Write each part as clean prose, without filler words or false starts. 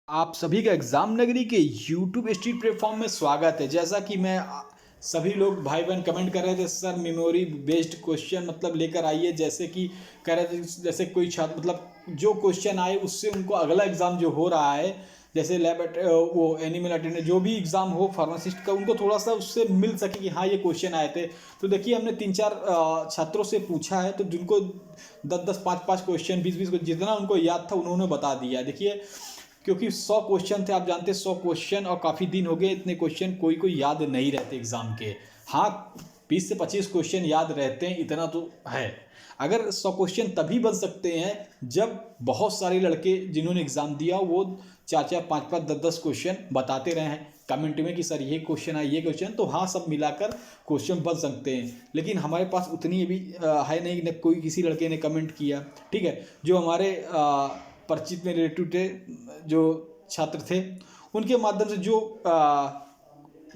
आप सभी का एग्जाम नगरी के यूट्यूब स्ट्रीट प्लेटफॉर्म में स्वागत है। जैसा कि सभी लोग भाई बहन कमेंट कर रहे थे, सर मेमोरी बेस्ड क्वेश्चन मतलब लेकर आइए। जैसे कि कह रहे थे जैसे कोई छात्र मतलब जो क्वेश्चन आए उससे उनको अगला एग्ज़ाम जो हो रहा है, जैसे वो एनिमल अटेंडेंट जो भी एग्ज़ाम हो फार्मासिस्ट का, उनको थोड़ा सा उससे मिल सके कि हाँ ये क्वेश्चन आए थे। तो देखिए हमने 3-4 छात्रों से पूछा है, तो जिनको 10-10 5-5 क्वेश्चन 20-20 जितना उनको याद था उन्होंने बता दिया। देखिए क्योंकि 100 क्वेश्चन थे, आप जानते हैं 100 क्वेश्चन और काफ़ी दिन हो गए, इतने क्वेश्चन कोई कोई याद नहीं रहते एग्ज़ाम के। हाँ, 20 से 25 क्वेश्चन याद रहते हैं, इतना तो है। अगर 100 क्वेश्चन तभी बन सकते हैं जब बहुत सारे लड़के जिन्होंने एग्ज़ाम दिया वो 4-4 5-5 10-10 क्वेश्चन बताते रहे हैं कमेंट में कि सर ये क्वेश्चन है ये क्वेश्चन, तो हाँ सब मिलाकर क्वेश्चन बन सकते हैं। लेकिन हमारे पास उतनी भी है नहीं, न कोई किसी लड़के ने कमेंट किया। ठीक है, जो हमारे परिचित में रिलेटिव थे, जो छात्र थे, उनके माध्यम से जो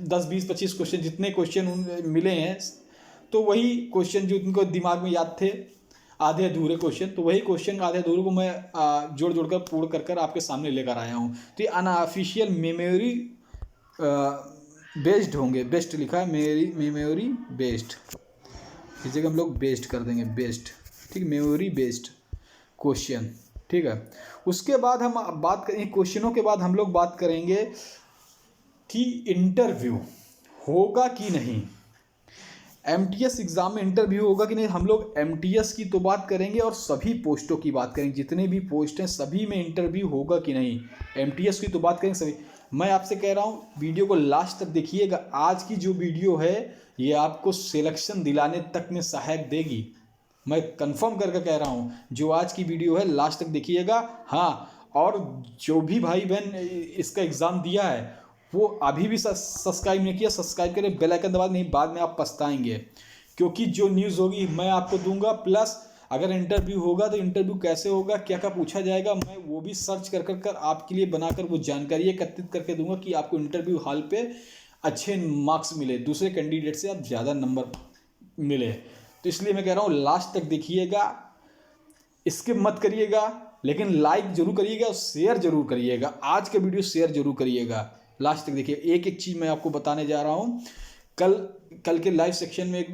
10-20-25 क्वेश्चन जितने क्वेश्चन मिले हैं, तो वही क्वेश्चन जो उनको दिमाग में याद थे आधे अधूरे क्वेश्चन, तो वही क्वेश्चन आधे अधूरे को मैं जोड़ जोड़ कर पूर्ण कर कर आपके सामने लेकर आया हूँ। तो ये अनऑफिशियल मेमोरी बेस्ड होंगे। बेस्ट लिखा है मेरी मेमोरी बेस्ड, इस जगह हम लोग बेस्ड कर देंगे बेस्ड। ठीक, मेमोरी बेस्ड क्वेश्चन। ठीक है, उसके बाद हम बात करेंगे क्वेश्चनों के बाद हम लोग बात करेंगे कि इंटरव्यू होगा कि नहीं, एमटीएस एग्ज़ाम में इंटरव्यू होगा कि नहीं। हम लोग एमटीएस की तो बात करेंगे और सभी पोस्टों की बात करेंगे, जितने भी पोस्ट हैं सभी में इंटरव्यू होगा कि नहीं। एमटीएस की तो बात करेंगे सभी। मैं आपसे कह रहा हूँ वीडियो को लास्ट तक देखिएगा। आज की जो वीडियो है ये आपको सिलेक्शन दिलाने तक में सहायक देगी, मैं कंफर्म करके कह रहा हूँ। जो आज की वीडियो है लास्ट तक देखिएगा। हाँ, और जो भी भाई बहन इसका एग्ज़ाम दिया है वो अभी भी सब्सक्राइब नहीं किया, सब्सक्राइब करें, बेल आइकन दबा, नहीं बाद में आप पछताएंगे। क्योंकि जो न्यूज़ होगी मैं आपको दूंगा, प्लस अगर इंटरव्यू होगा तो इंटरव्यू कैसे होगा, क्या क्या पूछा जाएगा, मैं वो भी सर्च कर कर कर आपके लिए बनाकर वो जानकारी एकत्रित करके दूंगा कि आपको इंटरव्यू हॉल पे अच्छे मार्क्स मिले, दूसरे कैंडिडेट से आप ज़्यादा नंबर मिले। तो इसलिए मैं कह रहा हूँ लास्ट तक देखिएगा, स्किप मत करिएगा, लेकिन लाइक जरूर करिएगा और शेयर जरूर करिएगा। आज का वीडियो शेयर जरूर करिएगा, लास्ट तक देखिए। एक एक चीज़ मैं आपको बताने जा रहा हूँ। कल के लाइव सेक्शन में एक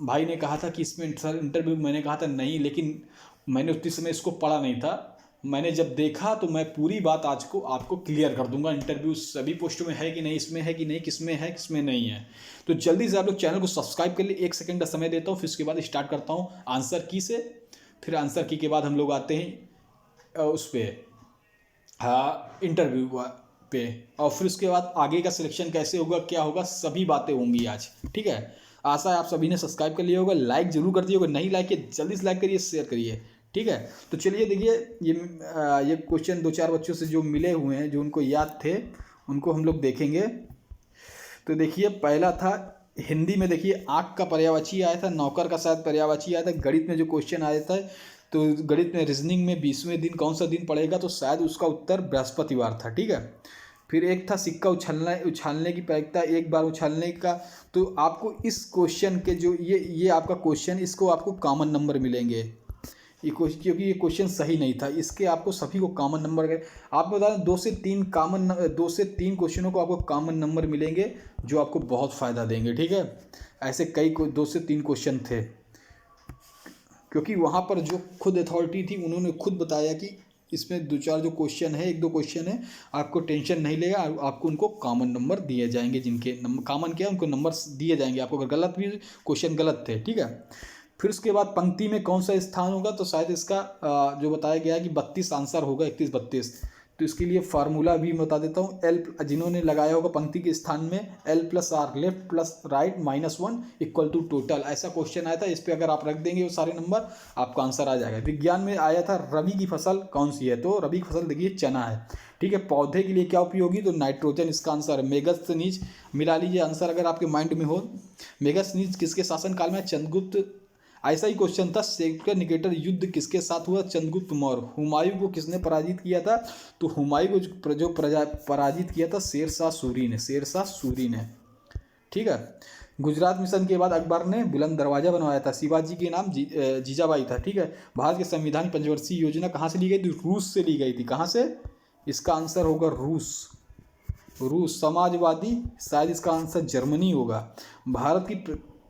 भाई ने कहा था कि इसमें इंटरव्यू, मैंने कहा था नहीं, लेकिन मैंने उतनी समय इसको पढ़ा नहीं था। मैंने जब देखा तो मैं पूरी बात आज को आपको क्लियर कर दूंगा। इंटरव्यू सभी पोस्टों में है कि नहीं, इसमें है कि नहीं, किसमें है किसमें नहीं है। तो जल्दी से आप लोग चैनल को सब्सक्राइब कर लिए। 1 सेकंड का समय देता हूँ, फिर उसके बाद स्टार्ट करता हूँ आंसर की से। फिर आंसर की के बाद हम लोग आते हैं उस पर, हाँ, इंटरव्यू पे, और फिर उसके बाद आगे का सिलेक्शन कैसे होगा, क्या होगा, सभी बातें होंगी आज। ठीक है, आशा है आप सभी ने सब्सक्राइब कर लिया होगा, लाइक जरूर कर दिया होगा, नहीं लाइक किया जल्दी से लाइक करिए, शेयर करिए। ठीक है, तो चलिए देखिए ये क्वेश्चन 2-4 बच्चों से जो मिले हुए हैं, जो उनको याद थे, उनको हम लोग देखेंगे। तो देखिए पहला था हिंदी में, देखिए आँख का पर्यायवाची आया था, नौकर का शायद पर्यायवाची आया था। गणित में जो क्वेश्चन आया था, तो गणित में रीजनिंग में 20वें दिन कौन सा दिन पड़ेगा, तो शायद उसका उत्तर बृहस्पतिवार था। ठीक है, फिर एक था सिक्का उछालने की प्रायिकता, एक बार उछालने का। तो आपको इस क्वेश्चन के जो ये आपका क्वेश्चन, इसको आपको कॉमन नंबर मिलेंगे। ये क्वेश्चन, क्योंकि ये क्वेश्चन सही नहीं था, इसके आपको सभी को कॉमन नंबर गए। आपको बता दें 2 से 3 क्वेश्चनों को आपको कॉमन नंबर मिलेंगे, जो आपको बहुत फ़ायदा देंगे। ठीक है, ऐसे कई 2 से 3 क्वेश्चन थे, क्योंकि वहाँ पर जो खुद अथॉरिटी थी उन्होंने खुद बताया कि इसमें 2-4 जो क्वेश्चन है, 1-2 क्वेश्चन है, आपको टेंशन नहीं लेगा, आपको उनको कॉमन नंबर दिए जाएंगे। जिनके कॉमन क्या है उनको नंबर दिए जाएंगे आपको, अगर गलत भी क्वेश्चन गलत थे। ठीक है, फिर उसके बाद पंक्ति में कौन सा स्थान होगा, तो शायद इसका जो बताया गया है कि 32 आंसर होगा, 31-32। तो इसके लिए फार्मूला भी मैं बता देता हूँ। एल, जिन्होंने लगाया होगा पंक्ति के स्थान में L+R, left plus right -1 = total, ऐसा क्वेश्चन आया था। इस पर अगर आप रख देंगे वो सारे नंबर, आपका आंसर आ जाएगा। विज्ञान में आया था रबी की फसल कौन सी है, तो रबी की फसल देखिए चना है। ठीक है, पौधे के लिए क्या उपयोगी, तो नाइट्रोजन इसका आंसर है। मेगस्थनीज मिला लीजिए आंसर अगर आपके माइंड में हो। मेगस्थनीज किसके शासनकाल में, चंद्रगुप्त। ऐसा ही क्वेश्चन था, सेक्टर निकेटर युद्ध किसके साथ हुआ, चंद्रगुप्त मौर्य। हुमायूं को किसने पराजित किया था, तो हुमायूं को जो पराजित किया था शेरशाह सूरी ने। ठीक है, गुजरात मिशन के बाद अकबर ने बुलंद दरवाजा बनवाया था, शिवाजी के नाम जीजाबाई था। ठीक है, भारत के संविधान की पंचवर्षीय योजना कहाँ से ली गई थी, रूस से ली गई थी। कहाँ से, इसका आंसर होगा रूस। रूस। समाजवादी, शायद इसका आंसर जर्मनी होगा। भारत की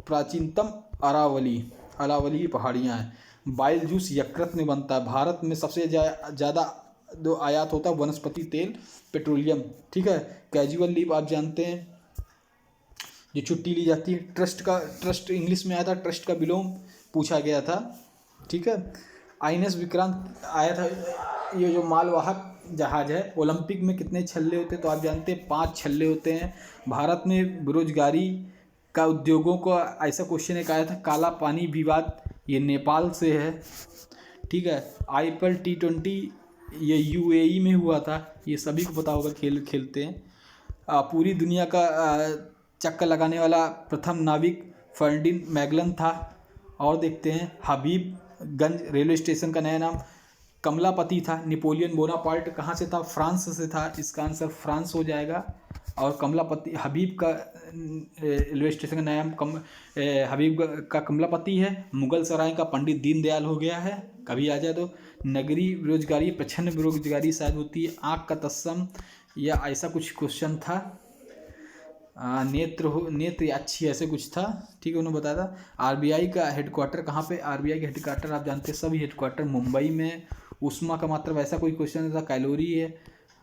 प्राचीनतम अरावली की पहाड़ियाँ हैं। बाइल जूस यकृत में बनता है। भारत में सबसे ज़्यादा जो आयात होता है वनस्पति तेल, पेट्रोलियम, ठीक है। कैजुअल लीव आप जानते हैं, जो छुट्टी ली जाती है। ट्रस्ट इंग्लिश में आया था, ट्रस्ट का विलोम पूछा गया था, ठीक है। INS विक्रांत आया था, ये जो मालवाहक जहाज है। ओलंपिक में कितने छल्ले होते हैं तो आप जानते हैं 5 छल्ले होते हैं। भारत में बेरोजगारी का उद्योगों को, ऐसा क्वेश्चन एक आया था, काला पानी विवाद, ये नेपाल से है, ठीक है। IPL T20 ये UAE में हुआ था, ये सभी को पता होगा, खेलते हैं। पूरी दुनिया का चक्कर लगाने वाला प्रथम नाविक फर्डिनांड मैगलन था। और देखते हैं, हबीबगंज रेलवे स्टेशन का नया नाम कमलापति था। नेपोलियन बोनापार्ट कहाँ से था? फ्रांस से था। इसका आंसर फ्रांस हो जाएगा। और कमलापति, हबीब का रेलवे स्टेशन का नाम हबीब का कमलापति है। मुगल सराय का पंडित दीनदयाल हो गया है, कभी आ जाए तो। नगरीय बेरोजगारी, प्रच्छन्न बेरोजगारी शायद होती है। आँख का तत्सम या ऐसा कुछ क्वेश्चन था। नेत्र अच्छी, ऐसे कुछ था, ठीक है, उन्होंने बताया था। RBI का हेडक्वार्टर कहाँ पे? RBI का हेडक्वार्टर आप जानते हैं, सभी हेडक्वार्टर मुंबई में। ऊष्मा का मात्रा, वैसा कोई क्वेश्चन था। कैलोरी है।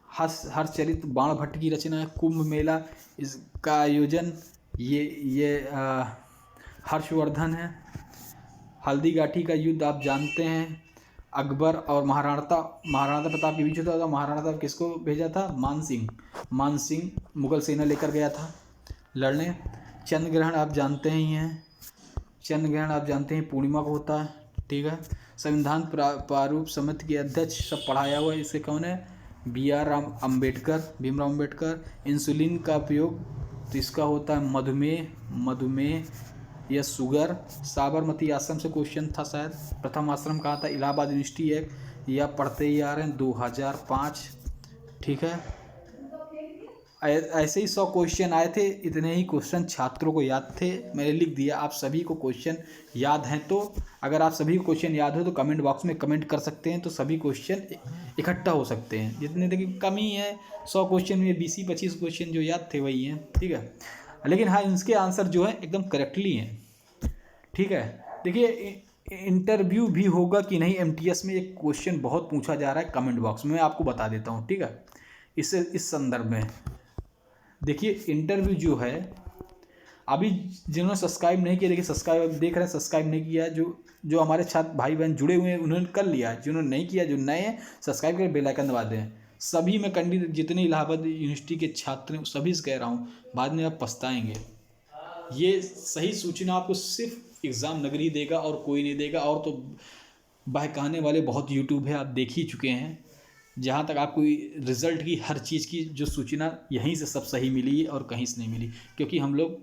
हर्षचरित बाण भट्ट की रचना है। कुंभ मेला, इसका आयोजन ये हर्षवर्धन है। हल्दी घाटी का युद्ध आप जानते हैं, अकबर और महाराणा प्रताप के बीच होता था। महाराणा प्रताप किसको भेजा था? मान सिंह मुगल सेना लेकर गया था लड़ने। चंद्र ग्रहण आप जानते ही हैं, पूर्णिमा को होता है, ठीक है। संविधान प्रारूप समिति के अध्यक्ष, सब पढ़ाया हुआ है, इसे कौन है? भीमराव अम्बेडकर। इंसुलिन का उपयोग तो इसका होता है मधुमेह या शुगर। साबरमती आश्रम से क्वेश्चन था शायद। प्रथम आश्रम कहाँ था? इलाहाबाद यूनिवर्सिटी है, या पढ़ते ही आ रहे हैं, 2005, ठीक है। ऐसे ही 100 क्वेश्चन आए थे। इतने ही क्वेश्चन छात्रों को याद थे, मैंने लिख दिया। आप सभी को क्वेश्चन याद हैं तो, अगर आप सभी को क्वेश्चन याद हो तो कमेंट बॉक्स में कमेंट कर सकते हैं, तो सभी क्वेश्चन इकट्ठा हो सकते हैं। जितने देखिए कमी है, 100 क्वेश्चन में 20-25 क्वेश्चन जो याद थे वही हैं, ठीक है। लेकिन हाँ, इसके आंसर जो है एकदम करेक्टली हैं, ठीक है। देखिए, इंटरव्यू भी होगा कि नहीं, MTS में एक क्वेश्चन बहुत पूछा जा रहा है कमेंट बॉक्स में, मैं आपको बता देता हूँ, ठीक है। इस संदर्भ में देखिए, इंटरव्यू जो है, अभी जिन्होंने सब्सक्राइब नहीं किया, देखिए सब्सक्राइब देख रहे हैं, सब्सक्राइब नहीं किया, जो हमारे छात्र भाई बहन जुड़े हुए हैं उन्होंने कर लिया। जिन्होंने नहीं किया, जो नए हैं, सब्सक्राइब करके बेल आइकन दबा दें। सभी मैं कैंडिडेट, जितने इलाहाबाद यूनिवर्सिटी के छात्र हैं, सभी से कह रहा हूँ, बाद में आप पछताएंगे। ये सही सूचना आपको सिर्फ एग्ज़ाम नगरी देगा और कोई नहीं देगा। और तो बहकाने वाले बहुत यूट्यूब है, आप देख ही चुके हैं। जहाँ तक आपको रिज़ल्ट की, हर चीज़ की जो सूचना, यहीं से सब सही मिली है और कहीं से नहीं मिली, क्योंकि हम लोग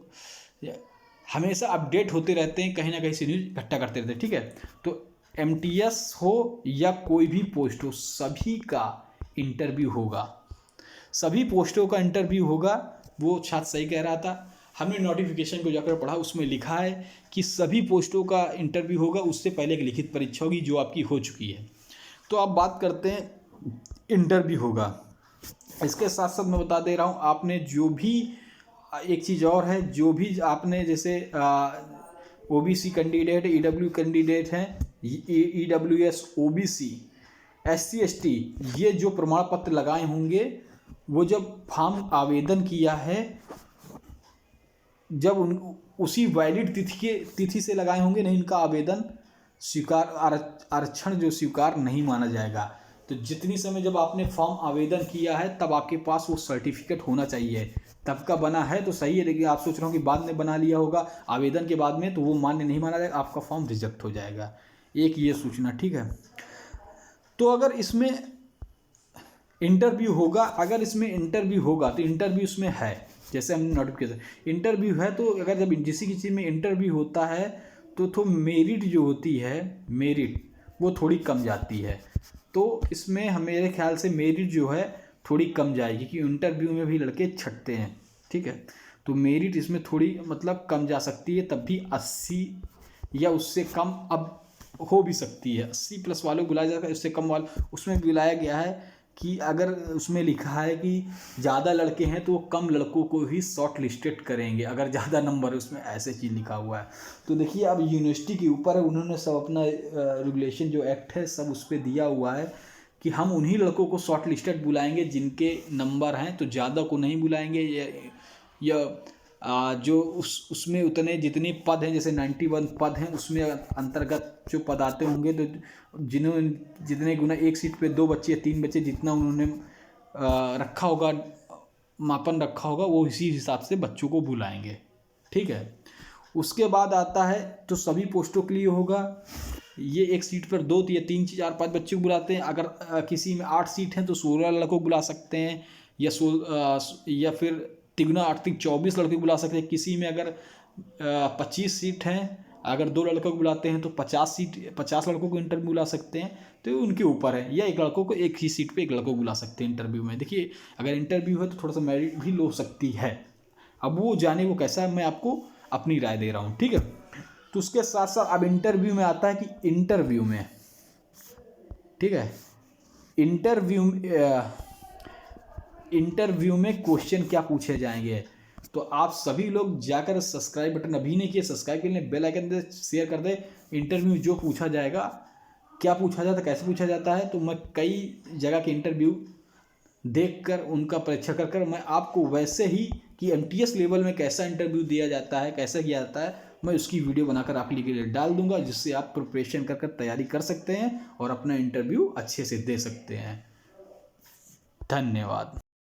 हमेशा अपडेट होते रहते हैं, कहीं ना कहीं से न्यूज़ इकट्ठा करते रहते हैं, ठीक है। तो MTS हो या कोई भी पोस्ट हो, सभी का इंटरव्यू होगा, सभी पोस्टों का इंटरव्यू होगा। वो छात्र सही कह रहा था, हमने नोटिफिकेशन को जाकर पढ़ा, उसमें लिखा है कि सभी पोस्टों का इंटरव्यू होगा। उससे पहले एक लिखित परीक्षा होगी जो आपकी हो चुकी है। तो आप बात करते हैं, इंटरव्यू होगा। इसके साथ साथ मैं बता दे रहा हूँ, आपने जो भी, एक चीज़ और है, जो भी आपने जैसे OBC कैंडिडेट, EW कैंडिडेट हैं, EWS, OBC, SC ST, ये जो प्रमाण पत्र लगाए होंगे, वो जब फॉर्म आवेदन किया है, जब उसी वैलिड तिथि से लगाए होंगे, नहीं इनका आवेदन आरक्षण जो स्वीकार नहीं माना जाएगा। तो जितनी समय जब आपने फॉर्म आवेदन किया है, तब आपके पास वो सर्टिफिकेट होना चाहिए। तब का बना है तो सही है, लेकिन आप सोच रहे हो कि बाद में बना लिया होगा आवेदन के बाद में, तो वो मान्य नहीं माना जाएगा, आपका फॉर्म रिजेक्ट हो जाएगा। एक ये सूचना, ठीक है। तो अगर इसमें इंटरव्यू होगा, तो इंटरव्यू इसमें है, जैसे हमने नोटिफिकेशन इंटरव्यू है, तो अगर जब किसी चीज़ में इंटरव्यू होता है तो मेरिट जो होती है, मेरिट वो थोड़ी कम जाती है। तो इसमें मेरे ख्याल से मेरिट जो है थोड़ी कम जाएगी, क्योंकि इंटरव्यू में भी लड़के छटते हैं, ठीक है। तो मेरिट इसमें थोड़ी मतलब कम जा सकती है, तब भी 80 या उससे कम अब हो भी सकती है। 80+ वालों को बुलाया जाएगा, उससे कम वाले उसमें बुलाया गया है कि अगर उसमें लिखा है कि ज़्यादा लड़के हैं तो वो कम लड़कों को ही शॉर्ट लिस्टेड करेंगे, अगर ज़्यादा नंबर है उसमें, ऐसे चीज़ लिखा हुआ है। तो देखिए अब यूनिवर्सिटी के ऊपर है, उन्होंने सब अपना रेगुलेशन जो एक्ट है सब उस पर दिया हुआ है कि हम उन्हीं लड़कों को शॉर्ट लिस्टेड बुलाएंगे जिनके नंबर हैं, तो ज़्यादा को नहीं बुलाएंगे। या जो उसमें उतने जितने पद हैं, जैसे 91 पद हैं, उसमें अंतर्गत जो पद आते होंगे, तो जिन्होंने जितने गुना एक सीट पे 2 बच्चे या 3 बच्चे जितना उन्होंने रखा होगा, मापन रखा होगा, वो इसी हिसाब से बच्चों को बुलाएंगे। ठीक है। उसके बाद आता है तो सभी पोस्टों के लिए होगा, ये एक सीट पर 2 या 3 4 5 बच्चे को बुलाते हैं। अगर किसी में 8 सीट हैं तो 16 लड़कों को बुला सकते हैं, या फिर तिगुना 8 तिग 24 लड़के को बुला सकते हैं। किसी में अगर 25 सीट हैं, अगर 2 लड़कों को बुलाते हैं तो 50 लड़कों को इंटरव्यू बुला सकते हैं, तो उनके ऊपर है। या एक लड़कों को एक ही सीट पे एक लड़कों को बुला सकते हैं इंटरव्यू में। देखिए अगर इंटरव्यू है तो थोड़ा सा मेरिट भी लो सकती है, अब वो जाने वो कैसा है, मैं आपको अपनी राय दे रहा हूँ। ठीक है। तो उसके साथ साथ अब इंटरव्यू में आता है कि इंटरव्यू में, ठीक है, इंटरव्यू में क्वेश्चन क्या पूछे जाएंगे। तो आप सभी लोग जाकर सब्सक्राइब बटन अभी नहीं किए, सब्सक्राइब के लिए बेल आइकन दे, शेयर कर दे। इंटरव्यू जो पूछा जाएगा, क्या पूछा जाता है, कैसे पूछा जाता है, तो मैं कई जगह के इंटरव्यू देखकर उनका परीक्षा कर मैं आपको वैसे ही कि MTS लेवल में कैसा इंटरव्यू दिया जाता है, कैसा किया जाता है, मैं उसकी वीडियो बनाकर आप लोगों के लिए डाल दूंगा, जिससे आप प्रिपरेशन कर तैयारी कर सकते हैं और अपना इंटरव्यू अच्छे से दे सकते हैं। धन्यवाद।